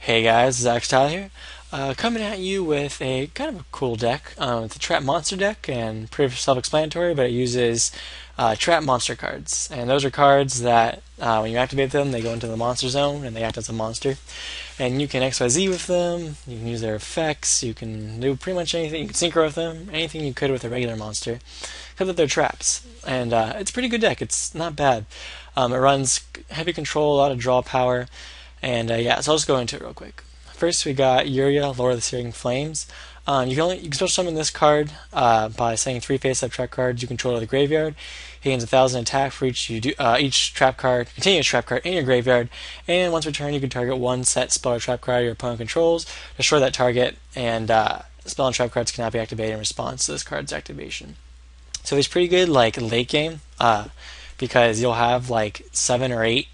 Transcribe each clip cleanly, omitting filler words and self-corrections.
Hey guys, Zach Tyler here, coming at you with a kind of a cool deck. It's a trap monster deck and pretty self-explanatory, but it uses trap monster cards. And those are cards that when you activate them, they go into the monster zone and they act as a monster. And you can XYZ with them, you can use their effects, you can do pretty much anything, you can synchro with them, anything you could with a regular monster, except that they're traps. And it's a pretty good deck, it's not bad. It runs heavy control, a lot of draw power. And yeah, so I'll just go into it real quick. First, we got Uriah, Lord of the Searing Flames. You can special summon this card by sending 3 face-up trap cards you control to the graveyard. He gains 1,000 attack for each trap card, continuous trap card in your graveyard. And once per turn, you can target one set spell or trap card your opponent controls, destroy that target, and spell and trap cards cannot be activated in response to this card's activation. So he's pretty good like late game because you'll have like 7 or 8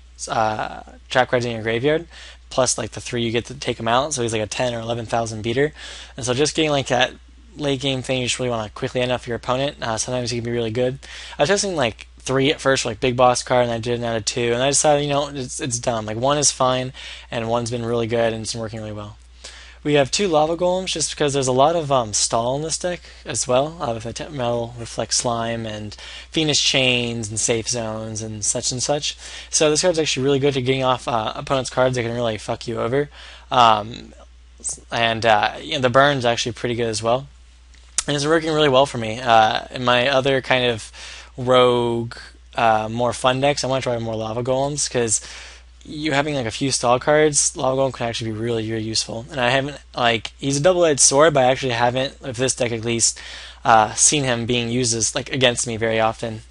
trap cards in your graveyard, plus like the 3 you get to take them out. So he's like a 10 or 11,000 beater, and so just getting like that late game thing, you just really want to quickly end off your opponent. Sometimes he can be really good. I was testing like 3 at first for like big boss card, and I did it out of 2, and I decided it's dumb. Like 1 is fine, and 1's been really good and it's been working really well. We have 2 lava golems just because there's a lot of stall in this deck as well, with metal, reflect slime, and Venus chains and safe zones and such and such. So this card's actually really good at getting off opponent's cards that can really fuck you over. The burn's actually pretty good as well. And it's working really well for me. In my other kind of rogue, more fun decks, I want to try more lava golems because you having like a few stall cards, Lava Golem can actually be really, really useful. And I haven't he's a double-edged sword, but I actually haven't, with this deck at least, seen him being used as against me very often,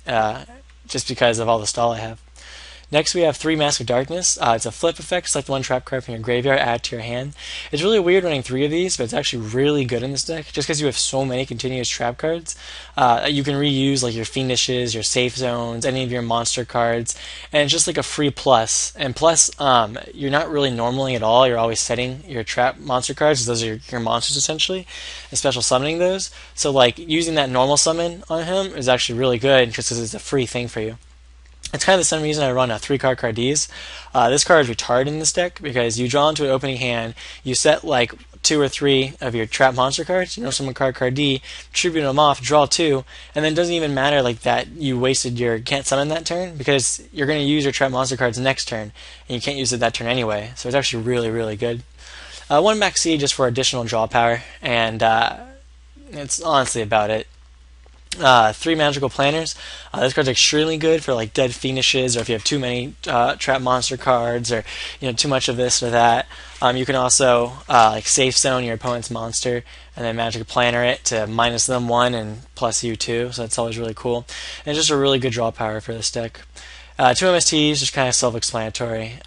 just because of all the stall I have. Next, we have 3 Mask of Darkness. It's a flip effect. Select 1 trap card from your graveyard, add to your hand. It's really weird running 3 of these, but it's actually really good in this deck, just because you have so many continuous trap cards. You can reuse like your Fiendishes, your Safe Zones, any of your monster cards, and it's just like a free plus. And plus, you're not really normaling at all. You're always setting your trap monster cards, because those are your monsters essentially, and special summoning those. So like using that normal summon on him is actually really good, just because it's a free thing for you. It's kind of the same reason I run a 3-card Cardees. This card is retarded in this deck because you draw into an opening hand, you set like 2 or 3 of your trap monster cards, summon card Cardee, tribute them off, draw 2, and then it doesn't even matter like that you wasted your can't summon that turn because you're going to use your trap monster cards next turn, and you can't use it that turn anyway. So it's actually really, really good. 1 Max C just for additional draw power, and it's honestly about it. 3 Magical Planners. This card's extremely good for like dead Fiendishes, or if you have too many trap monster cards, or too much of this or that. You can also like Safe Zone your opponent's monster, and then Magic Planner it to minus them 1 and plus you 2. So that's always really cool. And it's just a really good draw power for this deck. 2 MSTs, just kind of self-explanatory.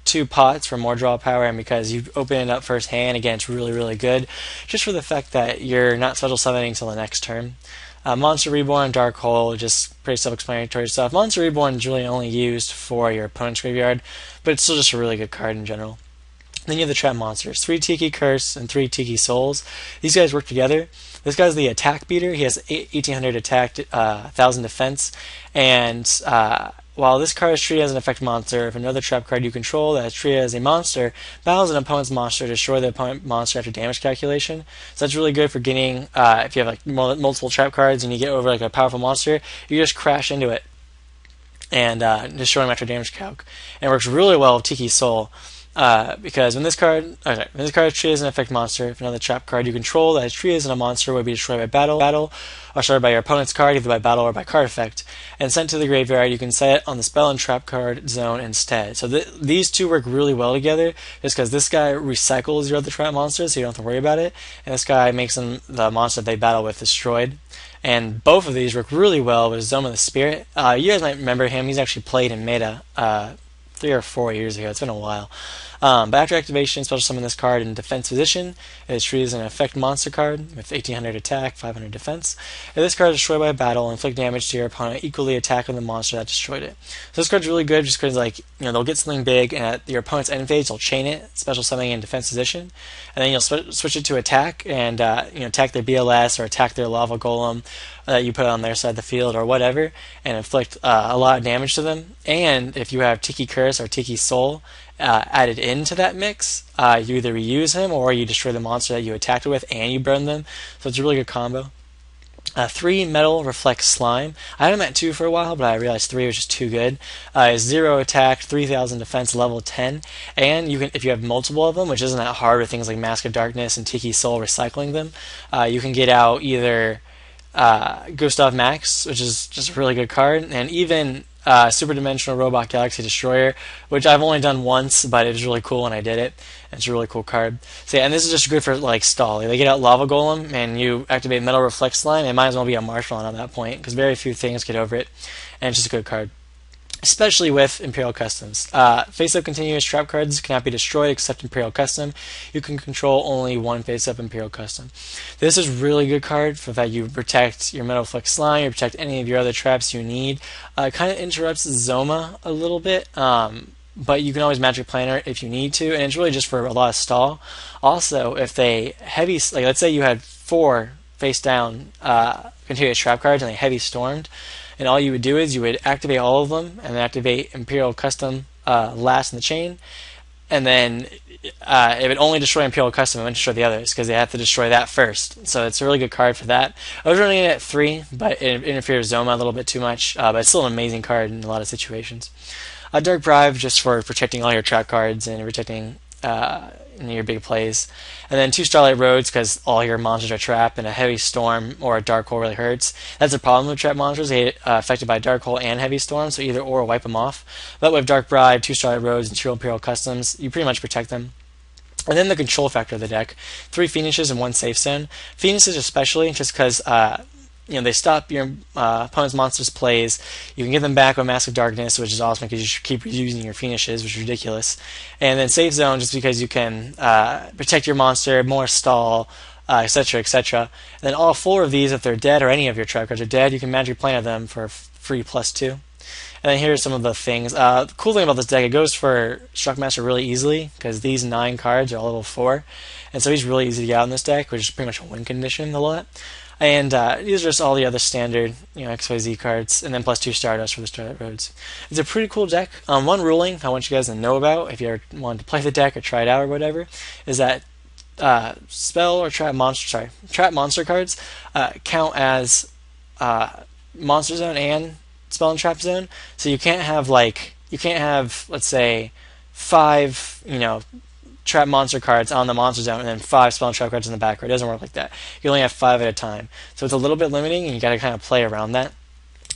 2 Pots for more draw power, and because you open it up first hand, again, it's really, really good. Just for the fact that you're not special summoning until the next turn. Monster Reborn, Dark Hole, just pretty self-explanatory stuff. Monster Reborn is really only used for your opponent's graveyard, but it's still just a really good card in general. Then you have the Trap Monsters. 3 Tiki Curse and 3 Tiki Souls. These guys work together. This guy's the attack beater. He has 1800 attack, 1000 defense, and while this card is treated as an effect monster, if another trap card you control that is treated as a monster battles an opponent's monster, destroy the opponent monster after damage calculation. So that's really good for getting, if you have like multiple trap cards and you get over like a powerful monster, you just crash into it and destroy them after damage calc. And it works really well with Tiki Soul. Because when this card is treated as an effect monster, if another trap card you control that is treated as a monster would be destroyed by battle, or started by your opponent's card, either by battle or by card effect, and sent to the graveyard, you can set it on the spell and trap card zone instead. So these 2 work really well together, just because this guy recycles your other trap monsters, so you don't have to worry about it, and this guy makes the monster they battle with destroyed. And both of these work really well with Zone of the Spirit. You guys might remember him. He's actually played in meta 3 or 4 years ago. It's been a while. But after activation, special summon this card in defense position. It is treated as an effect monster card with 1800 attack, 500 defense. If this card is destroyed by a battle, inflict damage to your opponent equally attacking the monster that destroyed it. So this card's really good just because they'll get something big, and at your opponent's end phase, they'll chain it, special summoning in defense position, and then you'll switch it to attack and attack their BLS or attack their lava golem that you put on their side of the field or whatever, and inflict a lot of damage to them. And if you have Tiki Curse or Tiki Soul added into that mix. You either reuse him or you destroy the monster that you attacked it with and you burn them. So it's a really good combo. 3 metal reflects slime. I had him at 2 for a while, but I realized 3 was just too good. 0 attack, 3000 defense, level 10, and you can, if you have multiple of them, which isn't that hard with things like Mask of Darkness and Tiki Soul recycling them, you can get out either Gustav Max, which is just a really good card, and even Super Dimensional Robot Galaxy Destroyer, which I've only done once, but it was really cool when I did it. And it's a really cool card. So yeah, and this is just good for like stall. They get out Lava Golem, and you activate Metal Reflect Slime. It might as well be a Marshmallow at that point, because very few things get over it, and it's just a good card. Especially with Imperial Customs. Face-up continuous trap cards cannot be destroyed except Imperial Custom. You can control only one face-up Imperial Custom. This is a really good card for that you protect your Metal Flex Slime, you protect any of your other traps you need. It kind of interrupts Zoma a little bit, but you can always Magic Planner if you need to, and it's really just for a lot of stall. Also, if they heavy, like let's say you had 4 face-down continuous trap cards and they heavy stormed, and all you would do is you would activate all of them and then activate Imperial Custom last in the chain, and then it would only destroy Imperial Custom and destroy the others because they have to destroy that first. So it's a really good card for that. I was running it at 3, but it interferes Zoma a little bit too much, but it's still an amazing card in a lot of situations. Dark Bribe just for protecting all your trap cards and protecting your big plays. And then 2 Starlight Roads because all your monsters are trapped, and a Heavy Storm or a Dark Hole really hurts. That's a problem with trap monsters. They get affected by Dark Hole and Heavy Storm, so either or wipe them off. But with Dark Bribe, 2 Starlight Roads, and 2 Imperial Customs, you pretty much protect them. And then the control factor of the deck: 3 Phoenixes and 1 Safe Zone. Phoenixes especially just because they stop your opponent's monster's plays. You can get them back with Mask of Darkness, which is awesome because you should keep using your Phoenixes, which is ridiculous. And then Safe Zone just because you can protect your monster, more stall, etc., etc. And then all 4 of these, if they're dead or any of your trap cards are dead, you can Magic Planet them for free +2. And then here are some of the things. The cool thing about this deck, it goes for Shockmaster really easily because these 9 cards are all level 4. And so he's really easy to get out in this deck, which is pretty much a win condition a lot. And these are just all the other standard, XYZ cards, and then +2 Stardust for the Starlight Roads. It's a pretty cool deck. One ruling I want you guys to know about, if you ever want to play the deck or try it out or whatever, is that spell or trap monster cards count as Monster Zone and Spell and Trap Zone. So you can't have let's say 5 trap monster cards on the monster zone and then 5 spell and trap cards in the background. It doesn't work like that. You only have 5 at a time. So it's a little bit limiting, and you got to kind of play around that.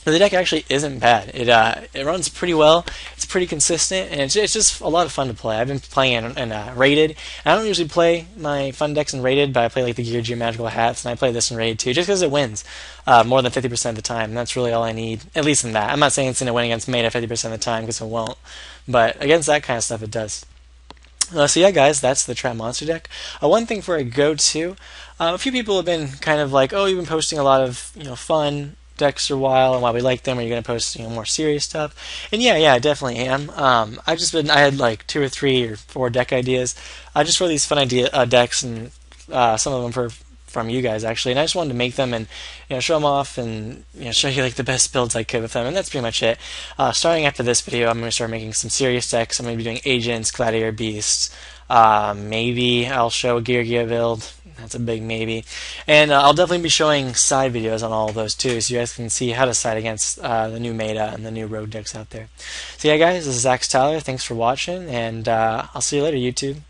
But the deck actually isn't bad. It runs pretty well. It's pretty consistent, and it's just a lot of fun to play. I've been playing in Rated. And I don't usually play my fun decks in Rated, but I play like the Gear Geomagical Hats, and I play this in Rated too, just because it wins more than 50% of the time. And that's really all I need, at least in that. I'm not saying it's going to win against Meta 50% of the time, because it won't. But against that kind of stuff, it does. So yeah, guys, that's the Trap Monster deck. One thing for a go-to, a few people have been kind of like, oh, you've been posting a lot of fun decks for a while, and why we like them. Are you going to post more serious stuff? And yeah, I definitely am. I had like 2 or 3 or 4 deck ideas. I just wrote these fun decks, and some of them from you guys actually, and I just wanted to make them and show them off and show you like the best builds I could with them, and that's pretty much it. Starting after this video, I'm going to start making some serious decks. I'm going to be doing Agents, Gladiator Beasts. Maybe I'll show a Gear build. That's a big maybe. And I'll definitely be showing side videos on all of those too, so you guys can see how to side against the new meta and the new rogue decks out there. So yeah, guys, this is Zach Tyler. Thanks for watching, and I'll see you later, YouTube.